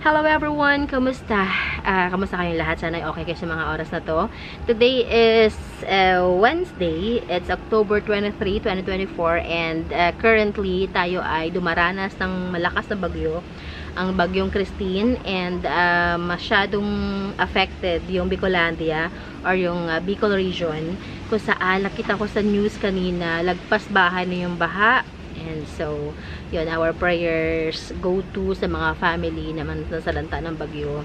Hello everyone! Kamusta? Kamusta kayong lahat? Sana okay kayo sa mga oras na to. Today is Wednesday. It's October 23, 2024 and currently tayo ay dumaranas ng malakas na bagyo. Ang bagyong Christine and masyadong affected yung Bicolandia or yung Bicol region kung saan nakita ko sa news kanina lagpas bahay na yung baha. And so, yun, our prayers go to sa mga family naman sa salanta ng bagyo.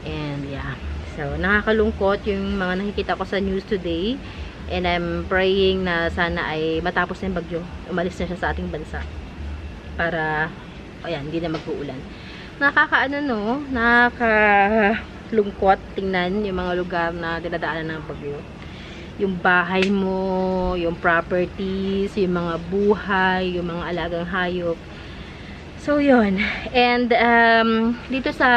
And yeah, so nakakalungkot yung mga nakikita ko sa news today. And I'm praying na sana ay matapos na yung bagyo. Umalis na siya sa ating bansa. Para, ayan, hindi na mag-uulan. Nakakaano no, nakakalungkot tingnan yung mga lugar na dinadaanan ng bagyo. Yung bahay mo, yung properties, yung mga buhay, yung mga alagang hayop. So, yun. And, dito sa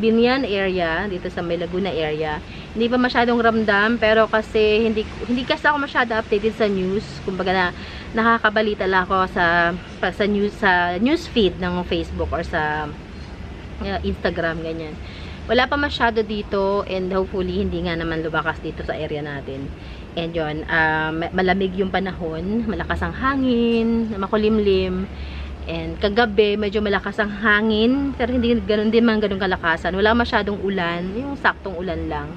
Binyan area, dito sa May Laguna area, hindi pa masyadong ramdam, pero kasi hindi kasi ako masyado updated sa news. Kumbaga nakakabalita lang ako sa news feed ng Facebook or sa Instagram, ganyan. Wala pa masyado dito and hopefully hindi nga naman lumakas dito sa area natin. And yun, malamig yung panahon, malakas ang hangin, makulimlim. And kagabi, medyo malakas ang hangin, pero hindi ganun din man ganun kalakasan. Wala masyadong ulan, yung saktong ulan lang.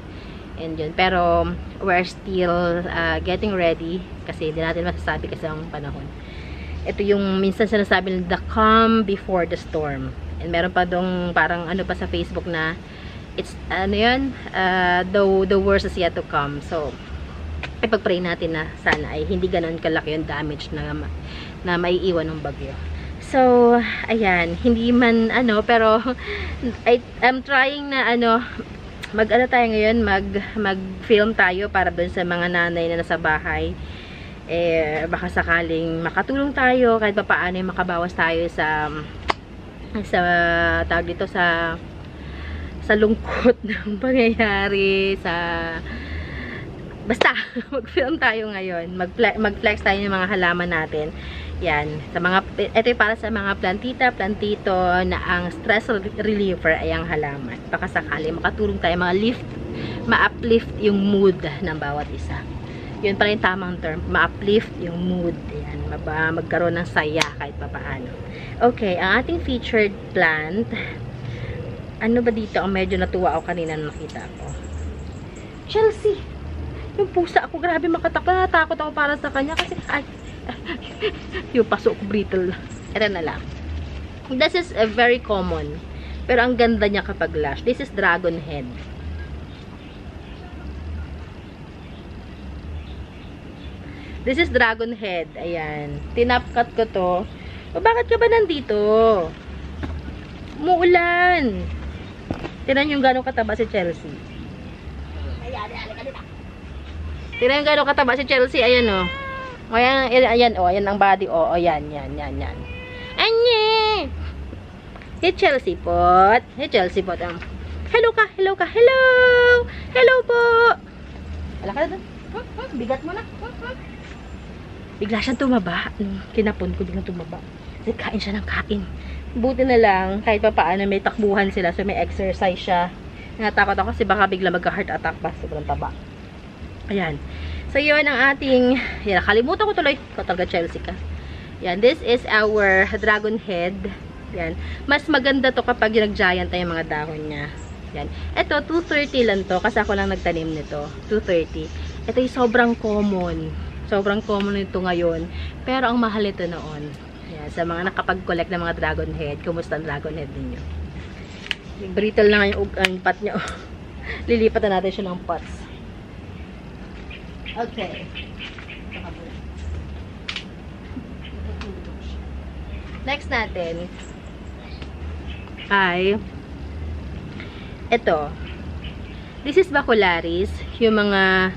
And yun, pero we're still getting ready kasi hindi natin masasabi kasi ang panahon. Ito yung minsan sinasabi ng the calm before the storm. And meron pa dong parang ano pa sa Facebook na it's ano yun, the worst is yet to come. So ipag-pray natin na sana ay hindi ganoon kalaki yung damage na maiiwan ng bagyo. So ayan, hindi man ano, pero I'm trying na ano, mag-ano tayo ngayon, mag-film tayo para doon sa mga nanay na nasa bahay. Baka sakaling makatulong tayo kahit papaano yung makabawas tayo sa tawag dito sa lungkot ng pangyayari basta mag-film tayo ngayon, mag-flex tayo ng mga halaman natin. Yan, ito para sa mga plantito na ang stress reliever ay ang halaman. Baka sakali makatulong tayo, ma-uplift yung mood ng bawat isa. Yun pala yung tamang term, ma-uplift yung mood. Yan, magkaroon ng saya kahit papaano. Okay, ang ating featured plant, ano ba dito ang medyo natuwa ako kanina na nakita ko? Chelsea! Yung pusa ako, grabe makatakot. Natakot ako para sa kanya kasi, yung paso ko brittle. Ito na lang. This is very common. Pero ang ganda niya kapag lash. This is dragon head. This is dragon head. Ayan. Tinapkat ko to. O, bakit ka ba nandito? Umuulan. Tignan yung gano'ng kataba si Chelsea. Tignan yung gano'ng kataba si Chelsea. Ayan o. O, ayan o. Ayan ang body o. O, yan. Anye! Hey Chelsea pot. Hey Chelsea pot. Hello ka. Hello. Hello po. Wala ka na doon. Bigat mo na. Bigla siyang tumaba. Kinapon ko biglang tumaba. Kain siya ng kain. Buti na lang, kahit pa paano may takbuhan sila, so may exercise siya. Natakot ako kasi baka bigla magka-heart attack pa, sobrang taba. Ayan. So yun ang ating, yan, nakalimutan ko tuloy. Ikaw talaga Chelsea ka. Yan, this is our dragon head. Yan. Mas maganda to kapag nag-giant na yung mga dahon niya. Yan. Ito, 230 lang to, kasi ako lang nagtanim nito. 230. Ito yung sobrang common. Sobrang common nito ngayon. Pero ang mahal ito noon. Yan, sa mga nakapag-collect ng mga dragon head, kumusta ang dragon head ninyo? Brittle na nga yung pot niya. Lilipat na natin siya ng pots. Okay. Next natin ay ito. This is bacularis. Yung mga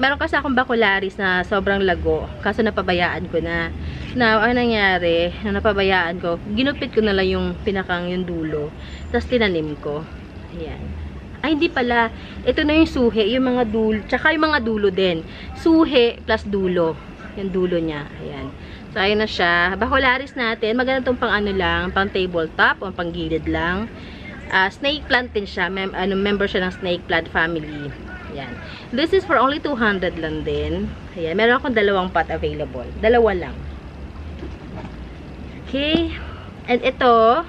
meron kasi akong bacularis na sobrang lago. Kaso napabayaan ko na. Now, ang nangyari, na napabayaan ko, ginupit ko na lang yung pinakang yung dulo. Tapos tinanim ko. Ayan. Ay, hindi pala. Ito na yung suhe, yung mga dulo. Tsaka yung mga dulo din. Suhe plus dulo. Yung dulo niya. Ayan. So, ayun na siya. Bacularis natin. Maganda itong pang ano lang, pang tabletop o pang gilid lang. Snake plant din siya. Member siya ng snake plant family. Ayan. This is for only 200 lang din. Ayan. Meron akong dalawang pot available. Dalawa lang. Okay. And ito,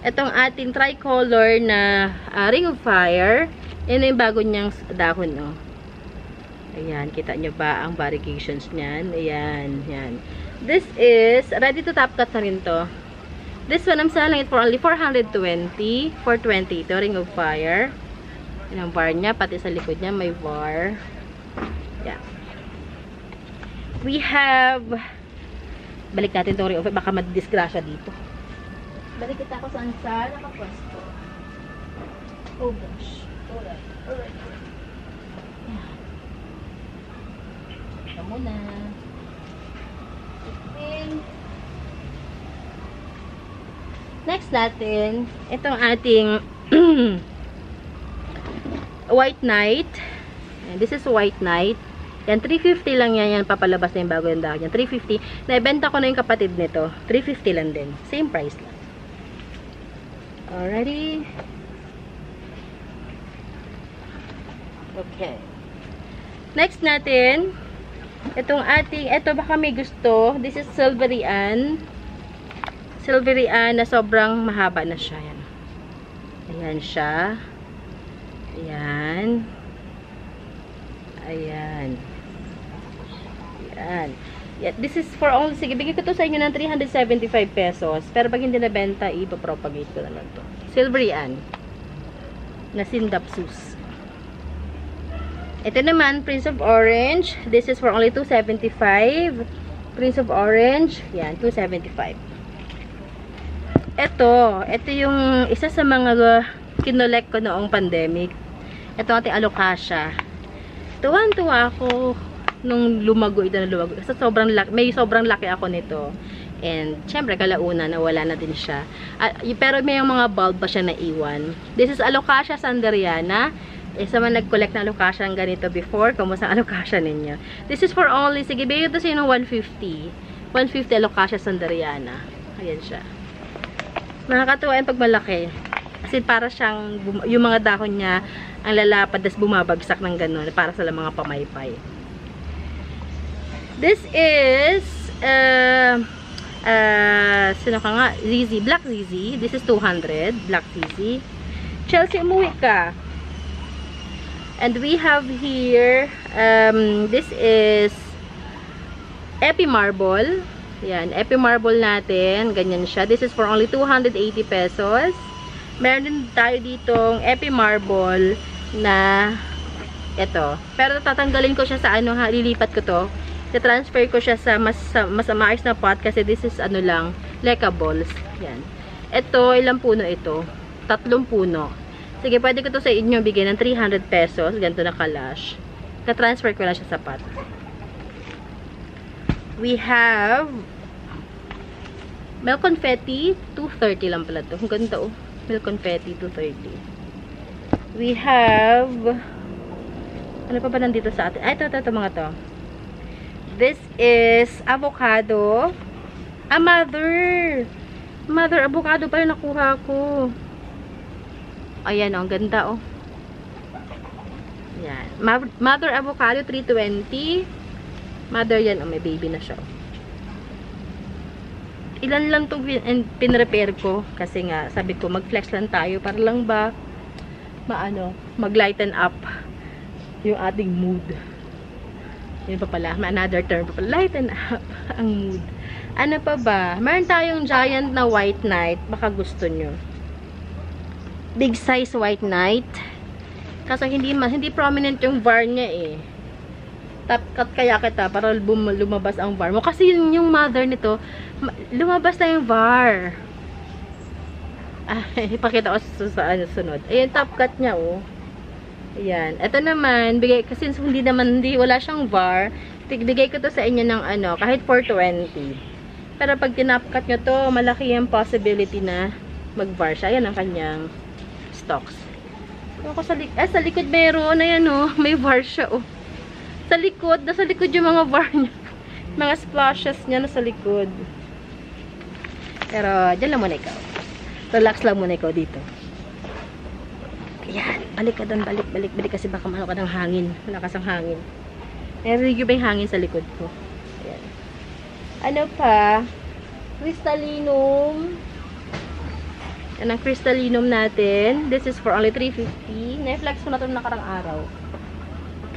itong ating tricolor na Ring of Fire. Yan yung bago niyang dahon, no? Ayan. Kita nyo ba ang variegation niyan? Ayan. Ayan. This is, ready to top cut na rin to. This one, I'm selling it for only 420. 420 ito, Ring of Fire. Yan ang bar niya. Pati sa likod niya, may bar. Yeah. We have, balik natin itong Ring of Fire. Baka madisgrasya dito. Balik kita ako saan sa nakapwesto. Oh gosh. Alright. Alright. Yan. Ito muna. Next natin, itong ating White Knight. And this is White Knight. Yan, 350 lang yan. Yan, papalabas na yung bago yung dahon yan. 350. Naibenta ko na yung kapatid nito. 350 lang din. Same price lang. Alrighty. Okay. Next natin, itong ating, ito baka may gusto. This is Silverian. Silverian na sobrang mahaba na siya. Yan. Ayan siya. Ayan. Ayan. Ayan. Yeah, this is for only, sige, bigyan ko to sa inyo ng 375 pesos. Pero pag hindi nabenta, ipapropagate ko na lang to. Silverian. Na Sindapsus. Ito naman, Prince of Orange. This is for only 275. Prince of Orange. Yan, 275. Ito yung isa sa mga kinolek ko noong pandemic. Ito ating Alocasia. Tuwan-tuwa ako nung lumago ito na lumago. Kasi may sobrang laki ako nito. And, syempre, kalauna, nawala na din siya. Pero may mga bulb pa siya na iwan. This is Alocasia sanderiana. Isa man nag-collect na Alocasia ng ganito before. Kumusta ang Alocasia ninyo? This is for only, sige, bigay ito sa inyo ng 150. 150 Alocasia sanderiana. Ayan siya. Nakakatuwa yung pag malaki. Kasi para siyang, yung mga dahon niya, ang lalapad, tas bumabagsak ng gano'n. Para sa mga pamaypay. This is, sino ka nga? ZZ, Black ZZ. This is 200, Black ZZ. Chelsea, umuwi ka. And we have here, this is Epi Marble. Yan, Epi Marble natin. Ganyan siya. This is for only 280 pesos. Meron din tayo ditong Epi Marble na ito. Pero tatanggalin ko siya sa ano ha, lilipat ko to. I-transfer ko siya sa mas maayos na pot kasi this is ano lang, Leca balls. Yan. Ito, ilang puno ito? 3 puno. Sige, pwede ko to sa inyo bigyan ng 300 pesos. Ganito na kalash. I-transfer ko lang siya sa pot. We have Milk Confetti, 230 lang pala to. Ang ganda oh. Milk Confetti, 230. We have, ano pa ba nandito sa atin? Ay, ito mga to. This is avocado. Mother avocado pa yung nakuha ko. Ayan oh, ang ganda oh. Yan. Mother avocado, 320. Mother yan, oh, may baby na siya. Ilan lang itong pinrepair ko. Kasi nga, sabi ko, mag-flex lang tayo para lang ba, mag-lighten up yung ating mood. Yun pa pala, may another term pa pala, lighten up ang mood. Ano pa ba? Meron tayong giant na White Knight. Baka gusto nyo. Big size White Knight. Kaso hindi prominent yung var niya eh. Top cut kaya kita para lumabas ang var mo. Kasi yung mother nito, lumabas na yung var. Ipakita ko sa sunod. Ayan, top cut niya oh. Ayan. Ito naman, kasi wala siyang var, bigay ko to sa inyo ng kahit 420. Pero pag tinapkat nyo to, malaki yung possibility na mag-var siya. Ayan ang kanyang stocks. Sa likod meron, ayan oh, may var siya oh. Nasa likod yung mga var niya. Mga splashes niya nasa likod. Pero, dyan lang muna ikaw. Relax lang muna ikaw dito. Ayan. Balik ka doon. Balik kasi baka maano ka ng hangin. Malakas ang hangin. Narinig ba yung hangin sa likod ko? Ayan. Ano pa? Crystallinum. Yan ang crystallinum natin. This is for only $3.50. Na-flex ko na ito nakarang araw.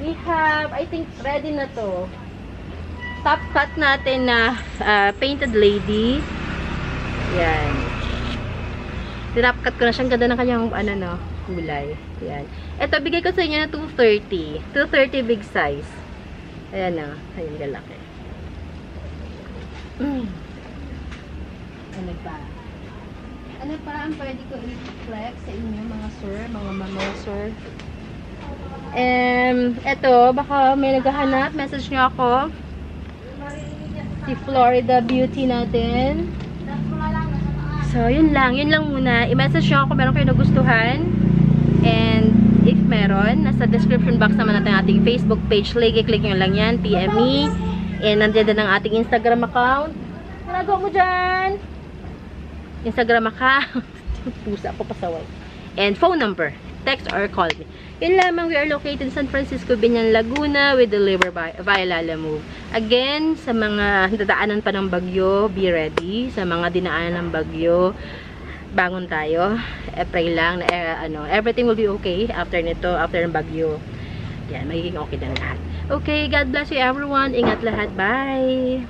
We have, I think, ready na to. Top cut natin na painted lady. Yan. Tinap cut ko na siyang ganda ng kanyang kulay. Yan. Ito, bigay ko sa inyo na $2.30. $2.30 big size. Ayan na. Ayan, galaki. Ano pa? Ano pa ang pwede ko i-flex sa inyo, mga sir, mga mama, sir? Eto, baka may naghahanap. Message nyo ako. Si Florida Beauty natin. So, yun lang. Yun lang muna. I-message nyo ako kung meron kayo nagustuhan. And, if meron, nasa description box naman natin ang ating Facebook page. Click nyo lang yan. PM me. And, nandiyan din ang ating Instagram account. Nagawa mo dyan! Instagram account. Pusa ako pasaway. And, phone number. Text or call me. Yun lamang, we are located in San Francisco, Binyan, Laguna. We deliver via Lalamove. Again, sa mga dadaanan pa ng bagyo, be ready. Sa mga dinaanan ng bagyo, bangon tayo. Pray lang na everything will be okay after nito, after ng bagyo. Yan, magiging okay na lahat. Okay, God bless you everyone. Ingat lahat. Bye!